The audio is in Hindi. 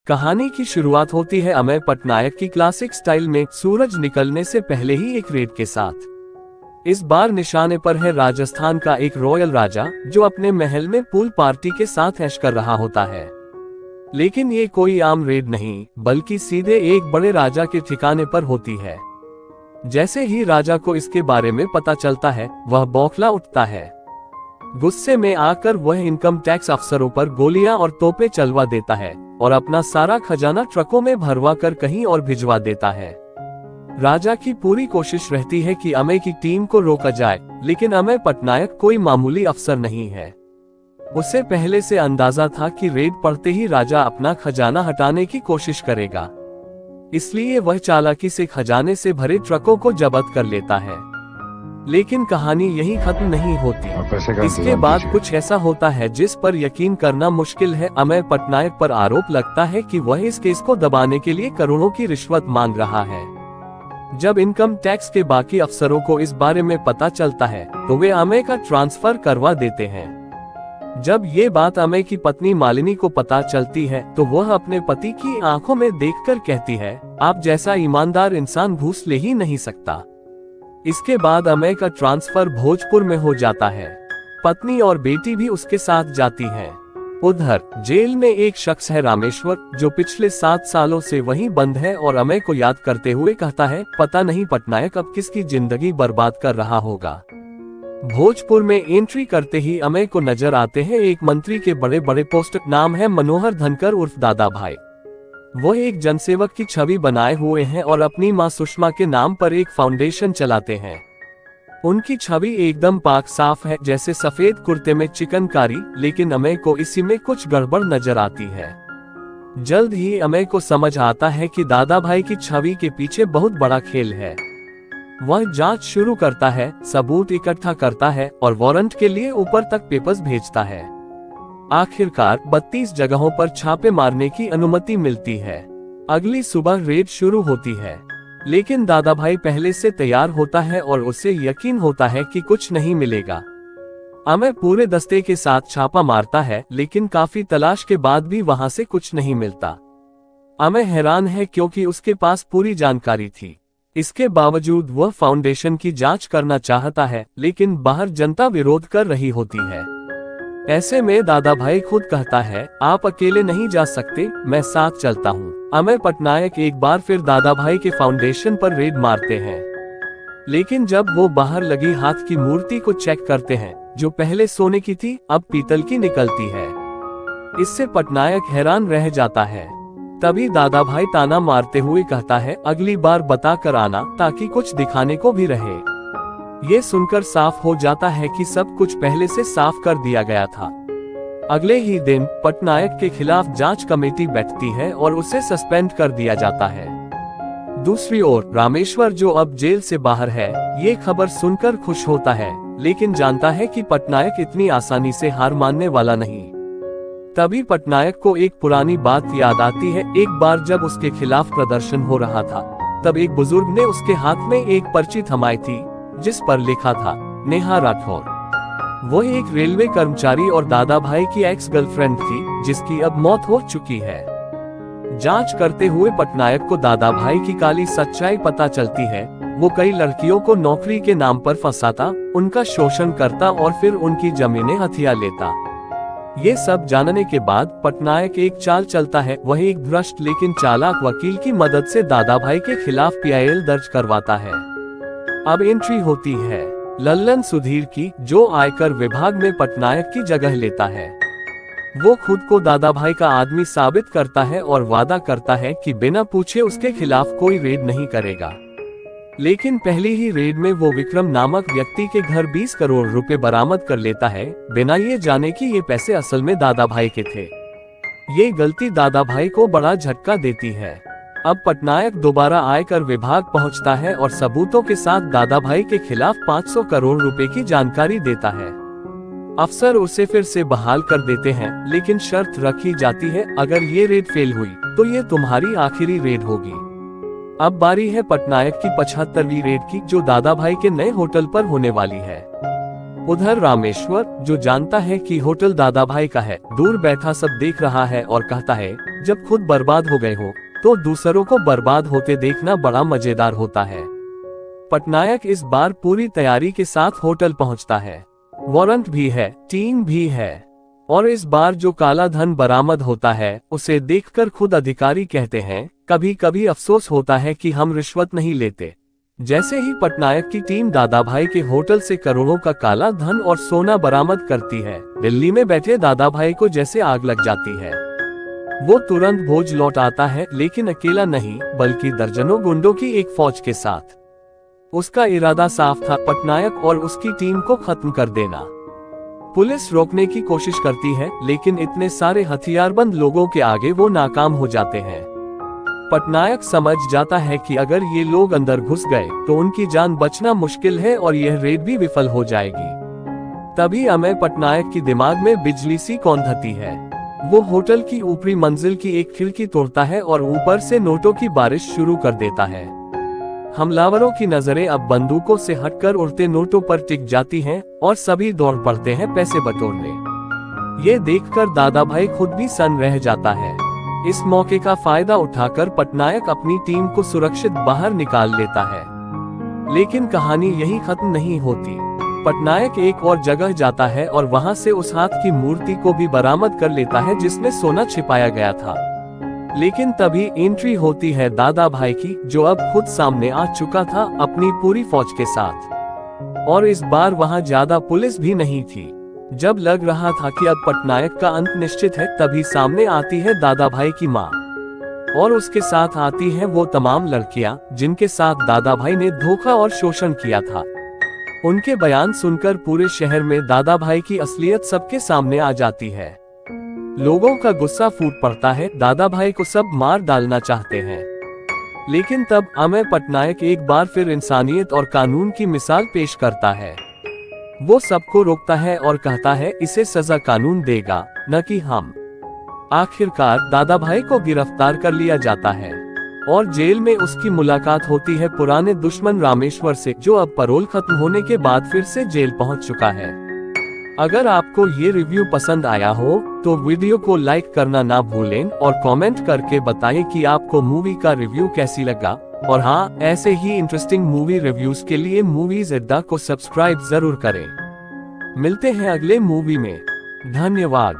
कहानी की शुरुआत होती है अमेय पटनायक की क्लासिक स्टाइल में सूरज निकलने से पहले ही एक रेड के साथ। इस बार निशाने पर है राजस्थान का एक रॉयल राजा जो अपने महल में पूल पार्टी के साथ ऐश कर रहा होता है। लेकिन ये कोई आम रेड नहीं बल्कि सीधे एक बड़े राजा के ठिकाने पर होती है। जैसे ही राजा को इसके बारे में पता चलता है वह बौखला उठता है। गुस्से में आकर वह इनकम टैक्स अफसरों पर गोलियां और तोपें चलवा देता है और अपना सारा खजाना ट्रकों में भरवा कर कहीं और भिजवा देता है। राजा की पूरी कोशिश रहती है कि अमेय की टीम को रोका जाए, लेकिन अमेय पटनायक कोई मामूली अफसर नहीं है। उसे पहले से अंदाजा था कि रेड पड़ते ही राजा अपना खजाना हटाने की कोशिश करेगा, इसलिए वह चालाकी से खजाने से भरे ट्रकों को जब्त कर लेता है। लेकिन कहानी यहीं खत्म नहीं होती। इसके बाद कुछ ऐसा होता है जिस पर यकीन करना मुश्किल है। अमेय पटनायक पर आरोप लगता है कि वह इस केस को दबाने के लिए करोड़ों की रिश्वत मांग रहा है। जब इनकम टैक्स के बाकी अफसरों को इस बारे में पता चलता है तो वे अमेय का ट्रांसफर करवा देते हैं। जब ये बात अमेय की पत्नी मालिनी को पता चलती है तो वह अपने पति की आंखों में देखकर कहती है, आप जैसा ईमानदार इंसान घूस ले ही नहीं सकता। इसके बाद अमेय का ट्रांसफर भोजपुर में हो जाता है। पत्नी और बेटी भी उसके साथ जाती हैं। उधर जेल में एक शख्स है रामेश्वर, जो पिछले 7 सालों से वहीं बंद है और अमेय को याद करते हुए कहता है, पता नहीं पटनायक अब किसकी जिंदगी बर्बाद कर रहा होगा। भोजपुर में एंट्री करते ही अमेय को नजर आते हैं एक मंत्री के बड़े बड़े पोस्ट। नाम है मनोहर धनकर उर्फ दादा भाई। वो एक जनसेवक की छवि बनाए हुए हैं और अपनी मां सुषमा के नाम पर एक फाउंडेशन चलाते हैं। उनकी छवि एकदम पाक साफ है, जैसे सफेद कुर्ते में चिकनकारी, लेकिन अमेय को इसी में कुछ गड़बड़ नजर आती है। जल्द ही अमेय को समझ आता है कि दादा भाई की छवि के पीछे बहुत बड़ा खेल है। वह जांच शुरू करता है, सबूत इकट्ठा करता है और वारंट के लिए ऊपर तक पेपर्स भेजता है। आखिरकार 32 जगहों पर छापे मारने की अनुमति मिलती है। अगली सुबह रेड शुरू होती है, लेकिन दादा भाई पहले से तैयार होता है और उसे यकीन होता है कि कुछ नहीं मिलेगा। अमेय पूरे दस्ते के साथ छापा मारता है, लेकिन काफी तलाश के बाद भी वहां से कुछ नहीं मिलता। अमेय हैरान है क्योंकि उसके पास पूरी जानकारी थी। इसके बावजूद वह फाउंडेशन की जांच करना चाहता है, लेकिन बाहर जनता विरोध कर रही होती है। ऐसे में दादा भाई खुद कहता है, आप अकेले नहीं जा सकते, मैं साथ चलता हूँ। अमेय पटनायक एक बार फिर दादा भाई के फाउंडेशन पर रेड मारते हैं, लेकिन जब वो बाहर लगी हाथ की मूर्ति को चेक करते हैं, जो पहले सोने की थी अब पीतल की निकलती है। इससे पटनायक हैरान रह जाता है। तभी दादा भाई ताना मारते हुए कहता है, अगली बार बता कर आना ताकि कुछ दिखाने को भी रहे। ये सुनकर साफ हो जाता है कि सब कुछ पहले से साफ कर दिया गया था। अगले ही दिन पटनायक के खिलाफ जांच कमेटी बैठती है और उसे सस्पेंड कर दिया जाता है। दूसरी ओर रामेश्वर, जो अब जेल से बाहर है, ये खबर सुनकर खुश होता है, लेकिन जानता है कि पटनायक इतनी आसानी से हार मानने वाला नहीं। तभी पटनायक को एक पुरानी बात याद आती है। एक बार जब उसके खिलाफ प्रदर्शन हो रहा था, तब एक बुजुर्ग ने उसके हाथ में एक पर्ची थमाई थी जिस पर लिखा था, नेहा राठौर। वो एक रेलवे कर्मचारी और दादा भाई की एक्स गर्लफ्रेंड थी, जिसकी अब मौत हो चुकी है। जांच करते हुए पटनायक को दादा भाई की काली सच्चाई पता चलती है। वो कई लड़कियों को नौकरी के नाम पर फंसाता, उनका शोषण करता और फिर उनकी जमीनें हथिया लेता। ये सब जानने के बाद पटनायक एक चाल चलता है। वह एक भ्रष्ट लेकिन चालाक वकील की मदद से दादा भाई के खिलाफ PIL दर्ज करवाता है। अब एंट्री होती है लल्लन सुधीर की, जो आयकर विभाग में पटनायक की जगह लेता है। वो खुद को दादा भाई का आदमी साबित करता है और वादा करता है कि बिना पूछे उसके खिलाफ कोई रेड नहीं करेगा। लेकिन पहली ही रेड में वो विक्रम नामक व्यक्ति के घर 20 करोड़ रुपए बरामद कर लेता है, बिना ये जाने कि ये पैसे असल में दादा भाई के थे। ये गलती दादा भाई को बड़ा झटका देती है। अब पटनायक दोबारा आयकर विभाग पहुंचता है और सबूतों के साथ दादा भाई के खिलाफ 500 करोड़ रुपए की जानकारी देता है। अफसर उसे फिर से बहाल कर देते हैं, लेकिन शर्त रखी जाती है, अगर ये रेड फेल हुई तो ये तुम्हारी आखिरी रेड होगी। अब बारी है पटनायक की 75वीं रेड की, जो दादा भाई के नए होटल पर होने वाली है। उधर रामेश्वर, जो जानता है कि होटल दादा भाई का है, दूर बैठा सब देख रहा है और कहता है, जब खुद बर्बाद हो गए हो तो दूसरों को बर्बाद होते देखना बड़ा मजेदार होता है। पटनायक इस बार पूरी तैयारी के साथ होटल पहुंचता है। वारंट भी है, टीम भी है, और इस बार जो काला धन बरामद होता है उसे देखकर खुद अधिकारी कहते हैं, कभी कभी अफसोस होता है कि हम रिश्वत नहीं लेते। जैसे ही पटनायक की टीम दादा भाई के होटल से करोड़ों का काला धन और सोना बरामद करती है, दिल्ली में बैठे दादा भाई को जैसे आग लग जाती है। वो तुरंत भोज लौट आता है, लेकिन अकेला नहीं बल्कि दर्जनों गुंडों की एक फौज के साथ। उसका इरादा साफ था, पटनायक और उसकी टीम को खत्म कर देना। पुलिस रोकने की कोशिश करती है, लेकिन इतने सारे हथियारबंद लोगों के आगे वो नाकाम हो जाते हैं। पटनायक समझ जाता है कि अगर ये लोग अंदर घुस गए तो उनकी जान बचना मुश्किल है और यह रेड भी विफल हो जाएगी। तभी अमेय पटनायक की दिमाग में बिजली सी कौंधती है। वो होटल की ऊपरी मंजिल की एक खिड़की तोड़ता है और ऊपर से नोटों की बारिश शुरू कर देता है। हमलावरों की नजरें अब बंदूकों से हटकर उड़ते नोटों पर टिक जाती हैं और सभी दौड़ पड़ते हैं पैसे बटोरने। ये देखकर दादा भाई खुद भी सन्न रह जाता है। इस मौके का फायदा उठाकर पटनायक अपनी टीम को सुरक्षित बाहर निकाल लेता है। लेकिन कहानी यही खत्म नहीं होती। पटनायक एक और जगह जाता है और वहां से उस हाथ की मूर्ति को भी बरामद कर लेता है जिसमें सोना छिपाया गया था। लेकिन तभी एंट्री होती है दादा भाई की, जो अब खुद सामने आ चुका था अपनी पूरी फौज के साथ। और इस बार वहां ज्यादा पुलिस भी नहीं थी। जब लग रहा था कि अब पटनायक का अंत निश्चित है, तभी सामने आती है दादा भाई की माँ, और उसके साथ आती हैं वो तमाम लड़कियां जिनके साथ दादा भाई ने धोखा और शोषण किया था। उनके बयान सुनकर पूरे शहर में दादा भाई की असलियत सबके सामने आ जाती है। लोगों का गुस्सा फूट पड़ता है, दादा भाई को सब मार डालना चाहते हैं। लेकिन तब अमेय पटनायक एक बार फिर इंसानियत और कानून की मिसाल पेश करता है। वो सबको रोकता है और कहता है, इसे सजा कानून देगा, न कि हम। आखिरकार दादा भाई को गिरफ्तार कर लिया जाता है और जेल में उसकी मुलाकात होती है पुराने दुश्मन रामेश्वर से, जो अब पैरोल खत्म होने के बाद फिर से जेल पहुंच चुका है। अगर आपको ये रिव्यू पसंद आया हो तो वीडियो को लाइक करना ना भूलें और कमेंट करके बताएं कि आपको मूवी का रिव्यू कैसी लगा। और हाँ, ऐसे ही इंटरेस्टिंग मूवी रिव्यूज के लिए मूवीज अड्डा को सब्सक्राइब जरूर करें। मिलते हैं अगले मूवी में। धन्यवाद।